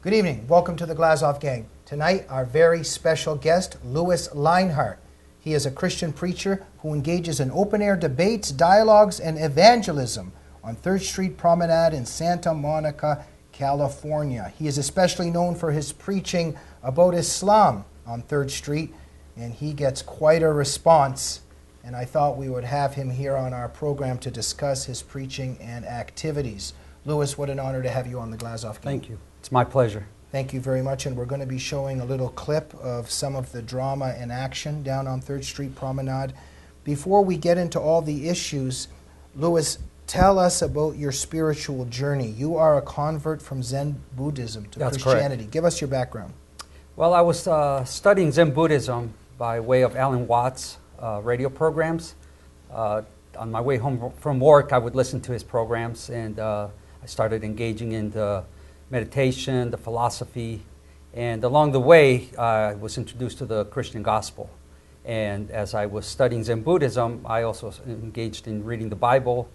Good evening. Welcome to the Glazov Gang. Tonight, our very special guest, Lionheart. He is a Christian preacher who engages in open-air debates, dialogues, and evangelism on 3rd Street Promenade in Santa Monica, California. He is especially known for his preaching about Islam on 3rd Street, and he gets quite a response. And I thought we would have him here on our program to discuss his preaching and activities. Louis, what an honor to have you on the Glazov Gang. Thank you. It's my pleasure. Thank you very much, and we're going to be showing a little clip of some of the drama and action down on 3rd Street Promenade. Before we get into all the issues, Louis, tell us about your spiritual journey. You are a convert from Zen Buddhism to That's Christianity. correct. Give us your background. Well, I was studying Zen Buddhism by way of Alan Watts' radio programs. On my way home from work, I would listen to his programs, and I started engaging in the meditation, the philosophy, and along the way, I was introduced to the Christian gospel. And as I was studying Zen Buddhism, I also engaged in reading the Bible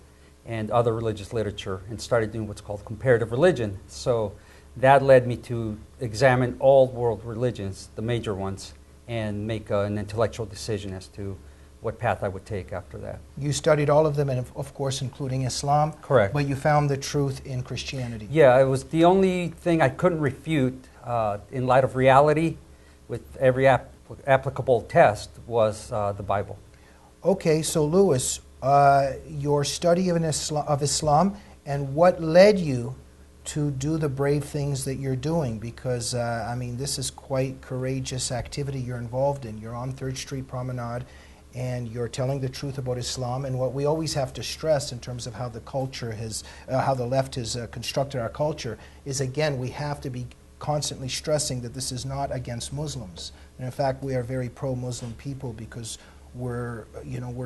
and other religious literature and started doing what's called comparative religion. So that led me to examine all world religions, the major ones, and make an intellectual decision as to what path I would take after that. You studied all of them, and of course including Islam. Correct. But you found the truth in Christianity. Yeah, it was the only thing I couldn't refute in light of reality with every applicable test was the Bible. Okay, so Louis, your study of Islam, and what led you to do the brave things that you're doing? Because, I mean, this is quite courageous activity you're involved in. You're on 3rd Street Promenade, and you're telling the truth about Islam. And what we always have to stress in terms of how the culture has, how the left has constructed our culture, is again, we have to be constantly stressing that this is not against Muslims. And in fact, we are very pro-Muslim people because we're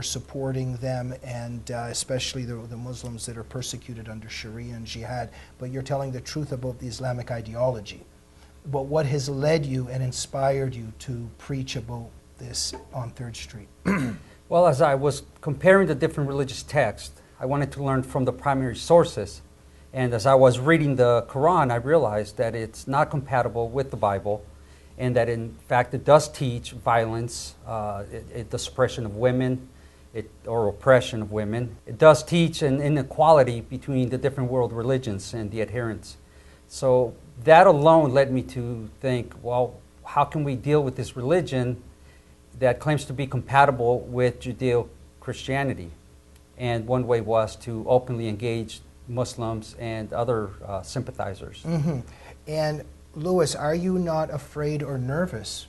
supporting them, and especially the Muslims that are persecuted under Sharia and Jihad. But you're telling the truth about the Islamic ideology. But what has led you and inspired you to preach about this on 3rd Street? Well, as I was comparing the different religious texts, I wanted to learn from the primary sources. And as I was reading the Quran, I realized that it's not compatible with the Bible, and that in fact it does teach violence, the suppression of women, or oppression of women. It does teach an inequality between the different world religions and the adherents. So that alone led me to think, well, how can we deal with this religion that claims to be compatible with Judeo-Christianity? And one way was to openly engage Muslims and other sympathizers. Mm-hmm. And Louis, are you not afraid or nervous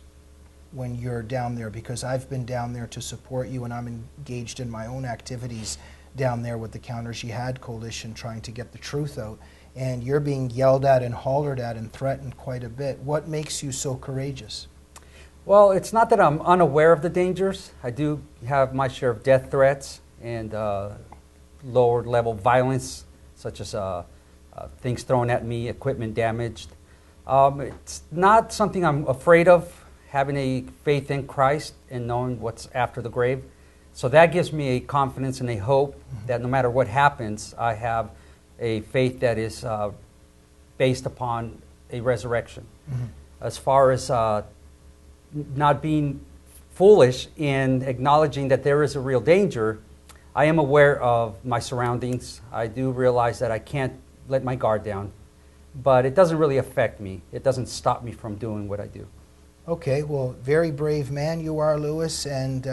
when you're down there? Because I've been down there to support you, and I'm engaged in my own activities down there with the Counter Jihad Coalition, trying to get the truth out. And you're being yelled at and hollered at and threatened quite a bit. What makes you so courageous? Well, it's not that I'm unaware of the dangers. I do have my share of death threats and lower level violence, such as things thrown at me, equipment damaged. It's not something I'm afraid of, having a faith in Christ and knowing what's after the grave. So that gives me a confidence and a hope that no matter what happens, I have a faith that is based upon a resurrection. As far as not being foolish in acknowledging that there is a real danger, I am aware of my surroundings. I do realize that I can't let my guard down, but it doesn't really affect me. It doesn't stop me from doing what I do. Okay, well, very brave man you are, Louis, and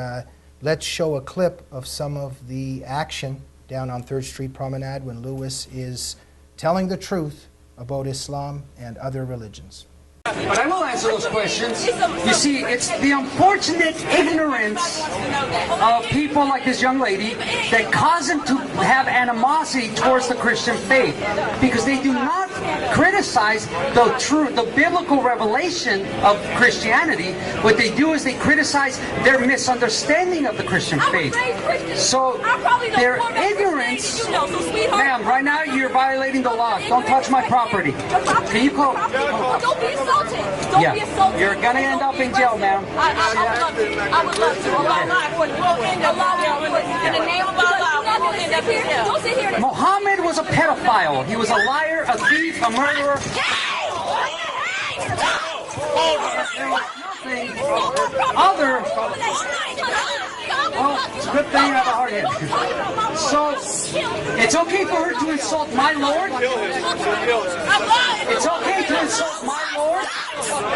let's show a clip of some of the action down on 3rd Street Promenade when Louis is telling the truth about Islam and other religions. But I will answer those questions. You see, it's the unfortunate ignorance of people like this young lady that cause them to have animosity towards the Christian faith, because they do not criticize the biblical revelation of Christianity. What they do is they criticize their misunderstanding of the Christian faith. So their ignorance, ma'am, right now you're violating the law. Don't touch my property. Can you call? Don't be assaulted. Don't be assaulted. You're gonna end up in jail, ma'am. I would love to. In the name of Allah, we'll end up here. Don't sit here. Muhammad was a pedophile. He was a liar, a thief, a murderer. Nothing other. Oh, it's a good thing I have a hard head. So, it's okay for her to insult my Lord. It's okay to insult my Lord,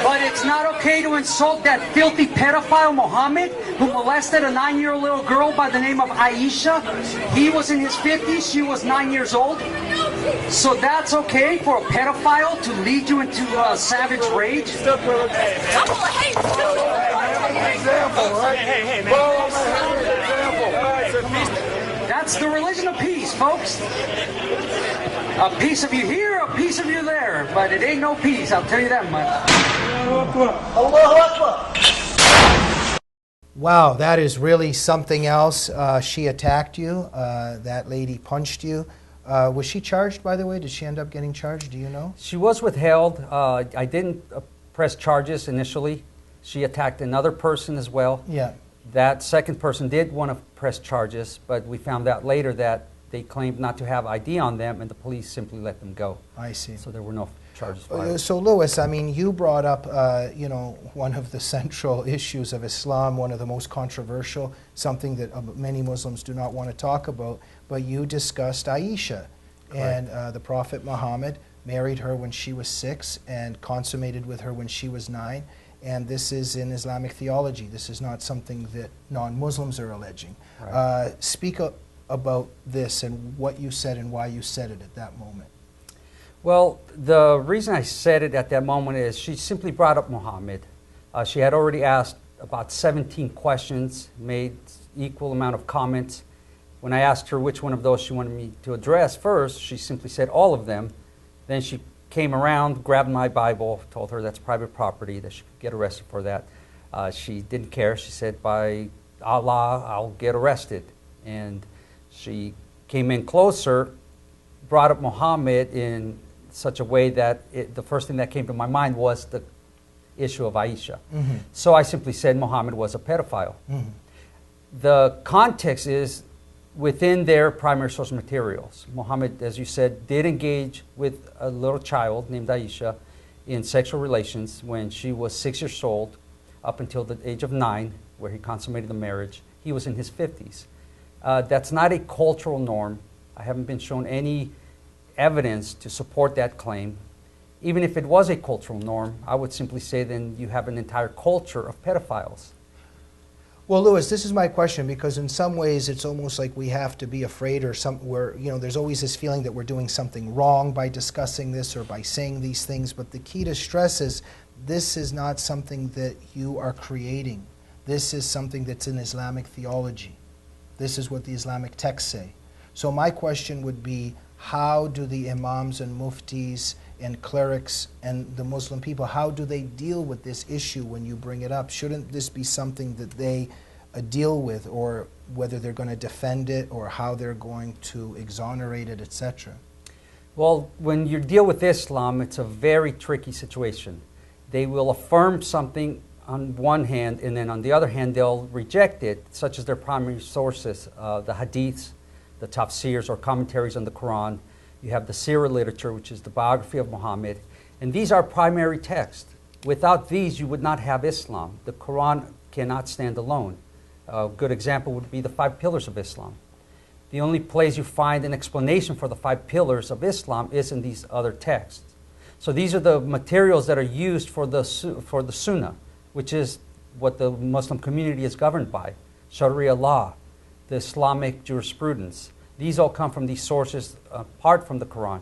but it's not okay to insult that filthy pedophile Muhammad who molested a 9-year-old little girl by the name of Aisha. He was in his 50s, she was 9 years old. So that's okay for a pedophile to lead you into savage rage? That's the religion of peace, folks. A piece of you here, a piece of you there, but it ain't no peace, I'll tell you that much. Wow, that is really something else. She attacked you. That lady punched you. Was she charged, by the way? Did she end up getting charged? Do you know? She was withheld. I didn't press charges initially. She attacked another person as well. Yeah. That second person did want to press charges, but we found out later that they claimed not to have ID on them, and the police simply let them go. I see. So there were no charges filed. So, Louis, I mean, you brought up, one of the central issues of Islam, one of the most controversial, something that many Muslims do not want to talk about, but you discussed Aisha. Correct. And the Prophet Muhammad married her when she was 6 and consummated with her when she was 9. And this is in Islamic theology. This is not something that non-Muslims are alleging. Right. Speak about this and what you said and why you said it at that moment. Well, the reason I said it at that moment is she simply brought up Muhammad. She had already asked about 17 questions, made equal amount of comments. When I asked her which one of those she wanted me to address first, she simply said all of them. Then she came around, grabbed my Bible, told her that's private property, that she could get arrested for that. She didn't care. She said, by Allah, I'll get arrested. And she came in closer, brought up Muhammad in such a way that the first thing that came to my mind was the issue of Aisha. Mm-hmm. So I simply said Muhammad was a pedophile. Mm-hmm. The context is within their primary source materials. Muhammad, as you said, did engage with a little child named Aisha in sexual relations when she was 6 years old, up until the age of 9, where he consummated the marriage. He was in his 50s. That's not a cultural norm. I haven't been shown any evidence to support that claim. Even if it was a cultural norm, I would simply say then you have an entire culture of pedophiles. Well, Louis, this is my question, because in some ways it's almost like we have to be afraid, or there's always this feeling that we're doing something wrong by discussing this or by saying these things. But the key to stress is this is not something that you are creating. This is something that's in Islamic theology. This is what the Islamic texts say. So my question would be, how do the imams and muftis and clerics and the Muslim people, how do they deal with this issue when you bring it up? Shouldn't this be something that they deal with, or whether they're going to defend it or how they're going to exonerate it, etc.? Well, when you deal with Islam, it's a very tricky situation. They will affirm something on one hand, and then on the other hand, they'll reject it, such as their primary sources, the hadiths, the tafsirs or commentaries on the Quran. You have the Sirah literature, which is the biography of Muhammad. And these are primary texts. Without these, you would not have Islam. The Quran cannot stand alone. A good example would be the 5 pillars of Islam. The only place you find an explanation for the 5 pillars of Islam is in these other texts. So these are the materials that are used for the Sunnah, which is what the Muslim community is governed by. Sharia law, the Islamic jurisprudence. These all come from these sources apart from the Quran.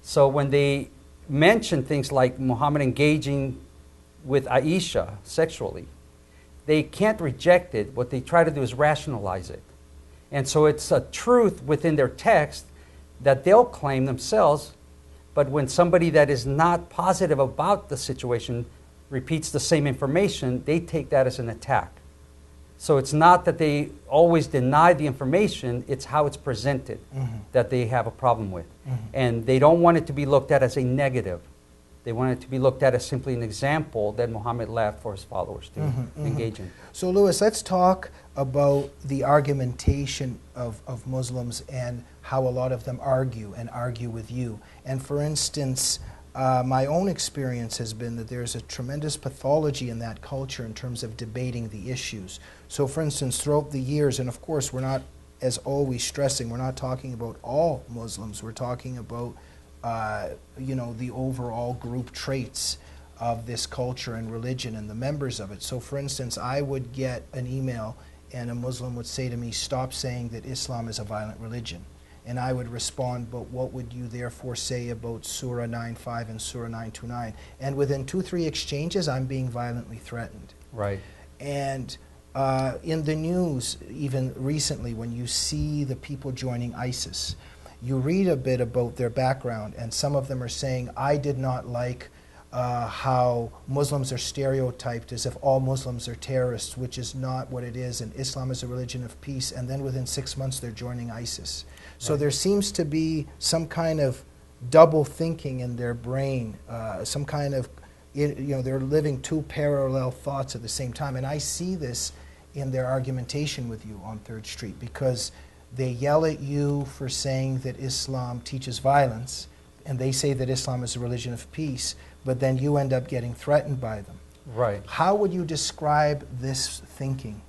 So when they mention things like Muhammad engaging with Aisha sexually, they can't reject it. What they try to do is rationalize it. And so it's a truth within their text that they'll claim themselves, but when somebody that is not positive about the situation repeats the same information, they take that as an attack. So it's not that they always deny the information, it's how it's presented that they have a problem with. And they don't want it to be looked at as a negative. They want it to be looked at as simply an example that Muhammad left for his followers to engage in. So Louis, let's talk about the argumentation of Muslims and how a lot of them argue with you. And for instance, my own experience has been that there's a tremendous pathology in that culture in terms of debating the issues. So for instance, throughout the years, and of course we're not, as always stressing, we're not talking about all Muslims, we're talking about the overall group traits of this culture and religion and the members of it. So for instance, I would get an email and a Muslim would say to me, stop saying that Islam is a violent religion. And I would respond, but what would you therefore say about Surah 9:5 and Surah 9:29? And within 2-3 exchanges, I'm being violently threatened. Right. And in the news, even recently, when you see the people joining ISIS, you read a bit about their background, and some of them are saying, I did not like how Muslims are stereotyped as if all Muslims are terrorists, which is not what it is, and Islam is a religion of peace, and then within 6 months they're joining ISIS. So there seems to be some kind of double thinking in their brain, some kind of, they're living two parallel thoughts at the same time. And I see this in their argumentation with you on 3rd Street, because they yell at you for saying that Islam teaches violence, and they say that Islam is a religion of peace, but then you end up getting threatened by them. Right. How would you describe this thinking?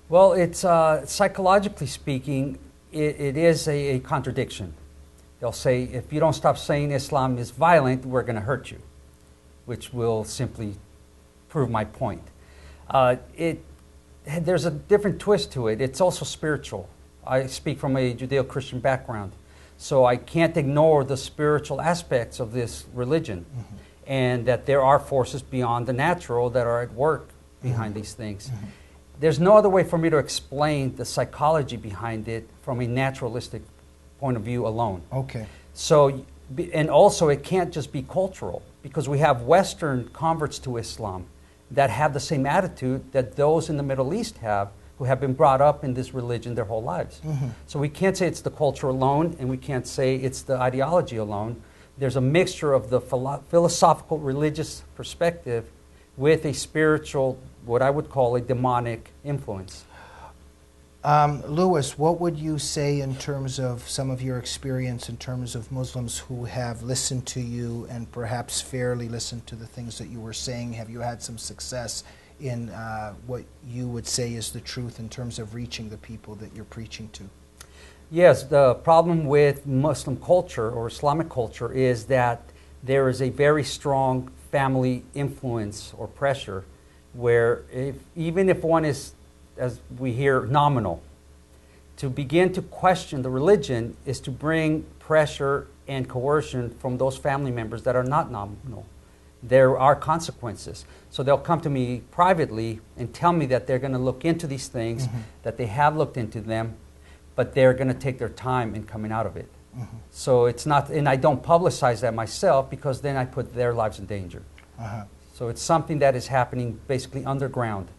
Well, it's psychologically speaking, it is a contradiction. They'll say, if you don't stop saying Islam is violent, we're going to hurt you, which will simply prove my point. There's a different twist to it. It's also spiritual. I speak from a Judeo-Christian background, so I can't ignore the spiritual aspects of this religion, and that there are forces beyond the natural that are at work behind these things. There's no other way for me to explain the psychology behind it from a naturalistic point of view alone. Okay. So, and also it can't just be cultural, because we have Western converts to Islam that have the same attitude that those in the Middle East have, who have been brought up in this religion their whole lives. So we can't say it's the culture alone, and we can't say it's the ideology alone. There's a mixture of the philosophical religious perspective with a spiritual, what I would call a demonic influence. Louis, what would you say in terms of some of your experience in terms of Muslims who have listened to you and perhaps fairly listened to the things that you were saying? Have you had some success in what you would say is the truth in terms of reaching the people that you're preaching to? Yes, the problem with Muslim culture or Islamic culture is that there is a very strong family influence or pressure where even if one is, as we hear, nominal, to begin to question the religion is to bring pressure and coercion from those family members that are not nominal. There are consequences. So they'll come to me privately and tell me that they're going to look into these things, that they have looked into them, but they're going to take their time in coming out of it. So it's not, and I don't publicize that myself, because then I put their lives in danger. So it's something that is happening basically underground.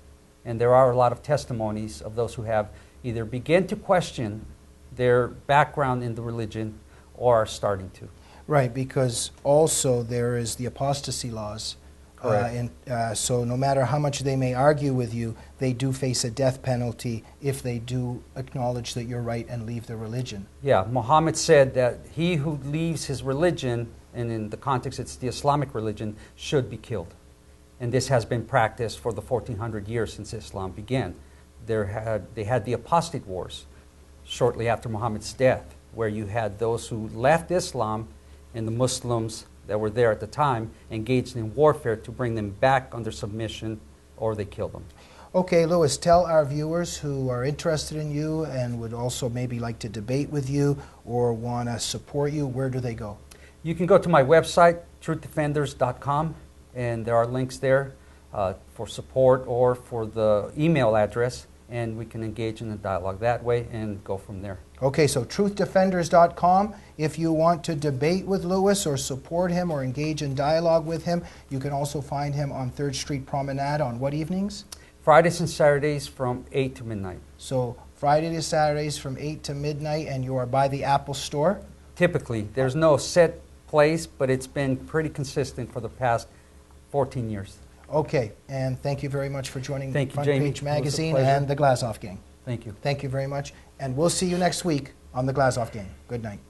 And there are a lot of testimonies of those who have either begin to question their background in the religion or are starting to. Right, because also there is the apostasy laws. So no matter how much they may argue with you, they do face a death penalty if they do acknowledge that you're right and leave the religion. Yeah, Muhammad said that he who leaves his religion, and in the context it's the Islamic religion, should be killed. And this has been practiced for the 1400 years since Islam began. They had the apostate wars shortly after Muhammad's death, where you had those who left Islam and the Muslims that were there at the time engaged in warfare to bring them back under submission, or they killed them. Okay, Louis, tell our viewers who are interested in you and would also maybe like to debate with you or want to support you, where do they go? You can go to my website, truthdefenders.com, and there are links there for support or for the email address, and we can engage in a dialogue that way and go from there. Okay, so truthdefenders.com. If you want to debate with Louis or support him or engage in dialogue with him, you can also find him on 3rd Street Promenade on what evenings? Fridays and Saturdays from 8 to midnight. So Friday to Saturdays from 8 to midnight, and you are by the Apple Store? Typically. There's no set place, but it's been pretty consistent for the past 14 years. Okay, and thank you very much for joining Thank you, Front Jamie. Page Magazine It was a pleasure. and the Glazov Gang. Thank you. Thank you very much, and we'll see you next week on the Glazov Gang. Good night.